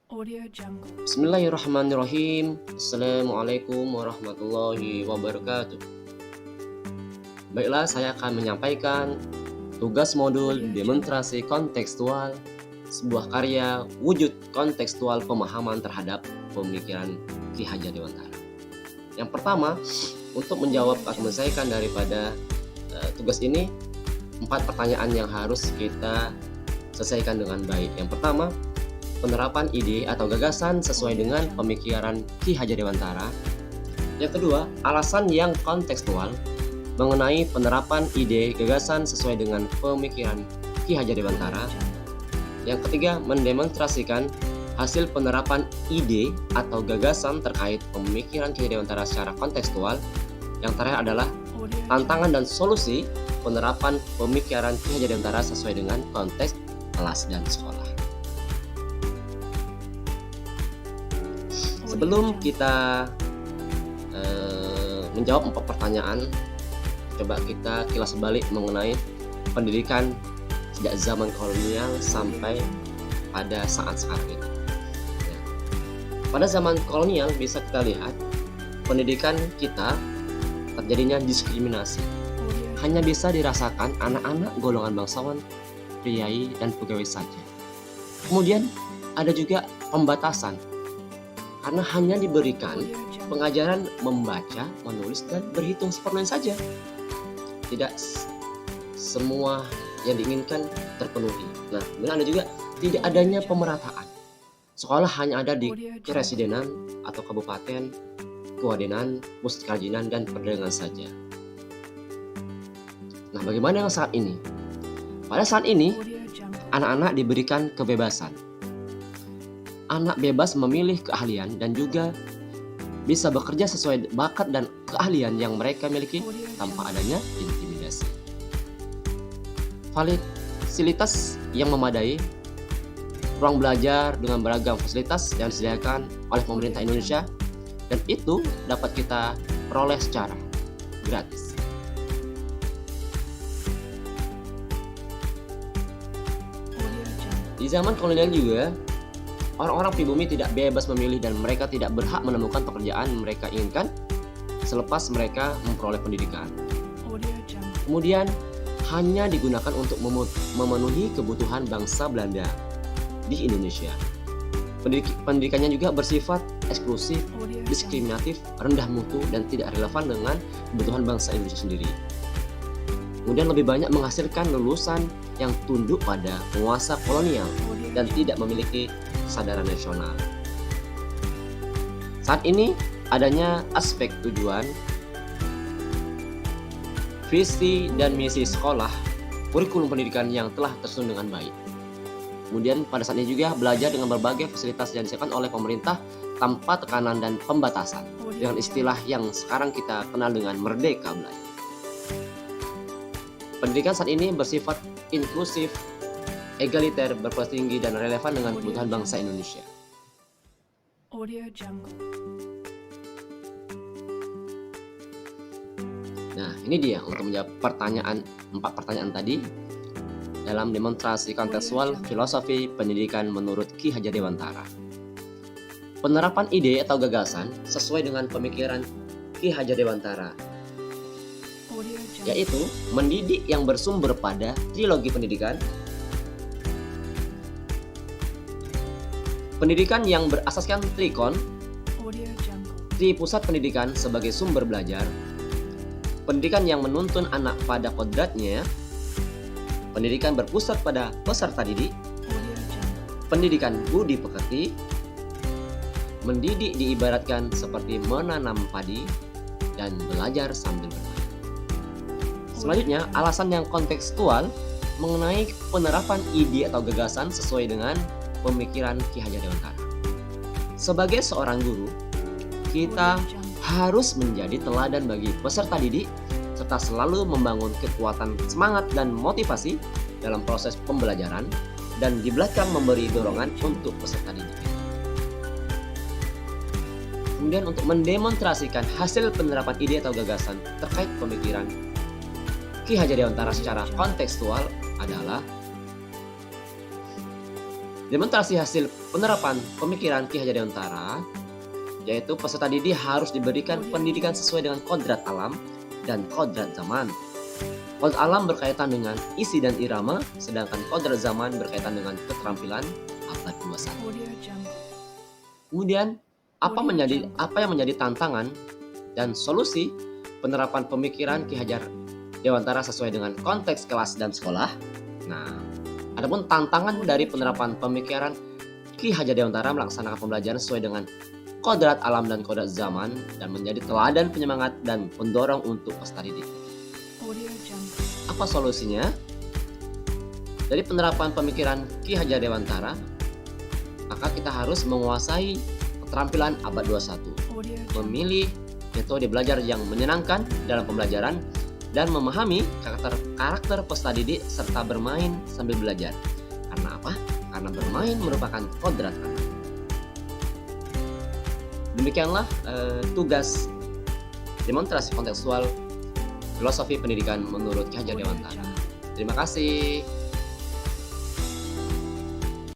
Audio Jungle. Bismillahirrahmanirrahim. Assalamualaikum warahmatullahi wabarakatuh. Baiklah, saya akan menyampaikan tugas modul demonstrasi kontekstual sebuah karya wujud kontekstual pemahaman terhadap pemikiran Ki Hajar Dewantara. Yang pertama, untuk menjawab atau menyelesaikan daripada tugas ini, 4 pertanyaan yang harus kita selesaikan dengan baik. Yang pertama, penerapan ide atau gagasan sesuai dengan pemikiran Ki Hajar Dewantara. Yang kedua, alasan yang kontekstual mengenai penerapan ide gagasan sesuai dengan pemikiran Ki Hajar Dewantara. Yang ketiga, mendemonstrasikan hasil penerapan ide atau gagasan terkait pemikiran Ki Hajar Dewantara secara kontekstual. Yang terakhir adalah tantangan dan solusi penerapan pemikiran Ki Hajar Dewantara sesuai dengan konteks kelas dan sekolah. Sebelum kita menjawab 4 pertanyaan, coba kita kilas balik mengenai pendidikan sejak zaman kolonial sampai pada saat sekarang ini. Pada zaman kolonial bisa kita lihat pendidikan kita terjadinya diskriminasi. Hanya bisa dirasakan anak-anak golongan bangsawan, priai, dan pegawai saja. Kemudian ada juga pembatasan, karena hanya diberikan pengajaran membaca, menulis, dan berhitung seperlunya saja. Tidak semua yang diinginkan terpenuhi. Nah, kemudian ada juga tidak adanya pemerataan. Sekolah hanya ada di keresidenan atau kabupaten, kewadenan, muskarajinan, dan perdagangan saja. Nah, bagaimana yang saat ini? Pada saat ini, anak-anak diberikan kebebasan. Anak bebas memilih keahlian dan juga bisa bekerja sesuai bakat dan keahlian yang mereka miliki tanpa adanya intimidasi. Fasilitas yang memadai, ruang belajar dengan beragam fasilitas yang disediakan oleh pemerintah Indonesia, dan itu dapat kita peroleh secara gratis. Di zaman kolonial juga, orang-orang pribumi tidak bebas memilih dan mereka tidak berhak menemukan pekerjaan yang mereka inginkan selepas mereka memperoleh pendidikan. Kemudian hanya digunakan untuk memenuhi kebutuhan bangsa Belanda di Indonesia. Pendidikannya juga bersifat eksklusif, diskriminatif, rendah mutu, dan tidak relevan dengan kebutuhan bangsa Indonesia sendiri. Kemudian lebih banyak menghasilkan lulusan yang tunduk pada penguasa kolonial dan tidak memiliki kesadaran nasional. Saat ini adanya aspek tujuan, visi dan misi sekolah, kurikulum pendidikan yang telah tersusun dengan baik. Kemudian pada saat ini juga belajar dengan berbagai fasilitas yang disediakan oleh pemerintah tanpa tekanan dan pembatasan, dengan istilah yang sekarang kita kenal dengan merdeka belajar. Pendidikan saat ini bersifat inklusif, egaliter, berkualitas tinggi, dan relevan dengan kebutuhan bangsa Indonesia. Audio Jungle. Nah, ini dia untuk menjawab 4 pertanyaan tadi dalam demonstrasi kontekstual filosofi pendidikan menurut Ki Hajar Dewantara. Penerapan ide atau gagasan sesuai dengan pemikiran Ki Hajar Dewantara, yaitu mendidik yang bersumber pada trilogi pendidikan, pendidikan yang berasaskan trikon, tri pusat pendidikan sebagai sumber belajar, pendidikan yang menuntun anak pada kodratnya, pendidikan berpusat pada peserta didik, pendidikan budi pekerti, mendidik diibaratkan seperti menanam padi, dan belajar sambil bermain. Selanjutnya, alasan yang kontekstual mengenai penerapan ide atau gagasan sesuai dengan pemikiran Ki Hajar Dewantara. Sebagai seorang guru, kita harus menjadi teladan bagi peserta didik serta selalu membangun kekuatan semangat dan motivasi dalam proses pembelajaran dan di belakang memberi dorongan untuk peserta didik. Kemudian untuk mendemonstrasikan hasil penerapan ide atau gagasan terkait pemikiran Ki Hajar Dewantara secara kontekstual adalah Demonstrasi hasil penerapan pemikiran Ki Hajar Dewantara, yaitu peserta didik harus diberikan pendidikan sesuai dengan kodrat alam dan kodrat zaman. Kodrat alam berkaitan dengan isi dan irama, sedangkan kodrat zaman berkaitan dengan keterampilan abad 21. Audio Jungle. Kemudian, apa yang menjadi tantangan dan solusi penerapan pemikiran Ki Hajar Dewantara sesuai dengan konteks kelas dan sekolah? Nah, adapun tantangan dari penerapan pemikiran Ki Hajar Dewantara melaksanakan pembelajaran sesuai dengan kodrat alam dan kodrat zaman dan menjadi teladan penyemangat dan pendorong untuk peserta didik. Audio Jungle. Apa solusinya? Dari penerapan pemikiran Ki Hajar Dewantara, maka kita harus menguasai keterampilan abad 21, Audio Jungle. memilih metode belajar yang menyenangkan dalam pembelajaran, dan memahami karakter peserta didik serta bermain sambil belajar. Karena apa? Karena bermain merupakan kodrat anak. Demikianlah tugas demonstrasi kontekstual filosofi pendidikan menurut Ki Hajar Audio Dewantara. Jungle. Terima kasih.